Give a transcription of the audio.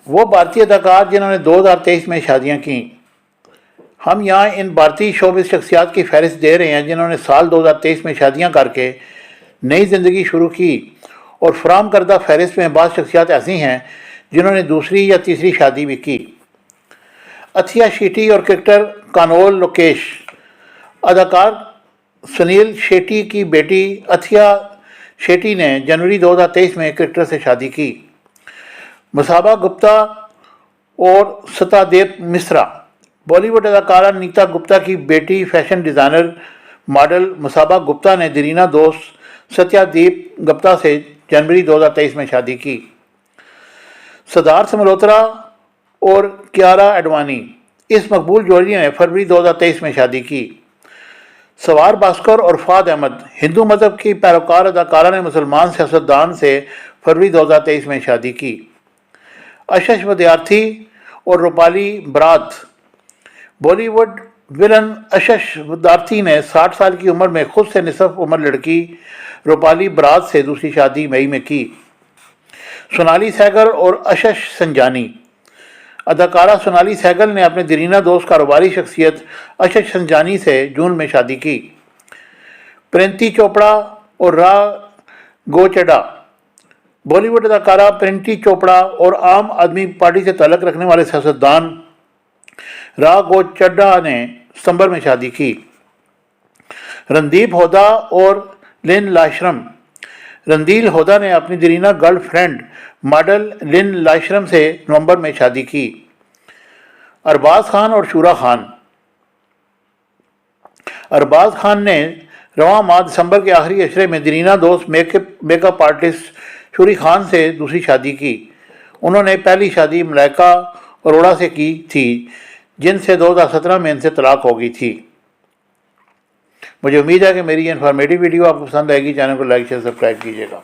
وہ بھارتی اداکار جنہوں نے 2023 میں شادیاں کیں۔ ہم یہاں ان بھارتی شوبز شخصیات کی فہرست دے رہے ہیں جنہوں نے سال 2023 میں شادیاں کر کے نئی زندگی شروع کی، اور فراہم کردہ فہرست میں بعض شخصیات ایسی ہیں جنہوں نے دوسری یا تیسری شادی بھی کی۔ اتھیا شیٹی اور کرکٹر کانول لوکیش۔ اداکار سنیل شیٹی کی بیٹی اتھیا شیٹی نے جنوری 2023 میں کرکٹر سے شادی کی۔ مصابہ گپتا اور ستیادیپ مشرا۔ بالی ووڈ اداکارہ نیتا گپتا کی بیٹی فیشن ڈیزائنر ماڈل مصابہ گپتا نے دیرینہ دوست ستیادیپ گپتا سے جنوری 2023 میں شادی کی۔ سدھارتھ ملہوترا اور کیارا اڈوانی۔ اس مقبول جوڑی نے فروری 2023 میں شادی کی۔ سوار بھاسکر اور فہد احمد۔ ہندو مذہب کی پیروکار اداکارہ نے مسلمان سیاستدان سے فروری 2023 میں شادی کی۔ اشش ودیارتھی اور روپالی برات۔ بالی ووڈ ولن اشش ودیارتھی نے 60 سال کی عمر میں خود سے نصف عمر لڑکی روپالی برات سے دوسری شادی مئی میں کی۔ سونالی سہگل اور اشش سنجانی۔ اداکارہ سونالی سہگل نے اپنے دیرینہ دوست کاروباری شخصیت اشش سنجانی سے جون میں شادی کی۔ پرینتی چوپڑا اور را گوچڈا۔ بالی ووڈ اداکارہ پرینتی چوپڑا اور عام آدمی پارٹی سے تعلق رکھنے والے سیاستدان را گوچڈا نے ستمبر میں شادی کی۔ رندیپ ہودا اور لن لاشرم۔ رندیل ہودا نے اپنی دیرینہ گرل فرینڈ ماڈل لن لاشرم سے نومبر میں شادی کی۔ ارباز خان اور شورا خان۔ ارباز خان نے رواں ماہ دسمبر کے آخری عشرے میں دیرینہ دوست میک اپ آرٹسٹ شوری خان سے دوسری شادی کی۔ انہوں نے پہلی شادی ملائکہ اروڑا سے کی تھی جن سے 2017 میں ان سے طلاق ہو گئی تھی۔ مجھے امید ہے کہ میری یہ انفارمیٹیو ویڈیو آپ کو پسند آئے گی۔ چینل کو لائک شیئر سبسکرائب کیجیے گا۔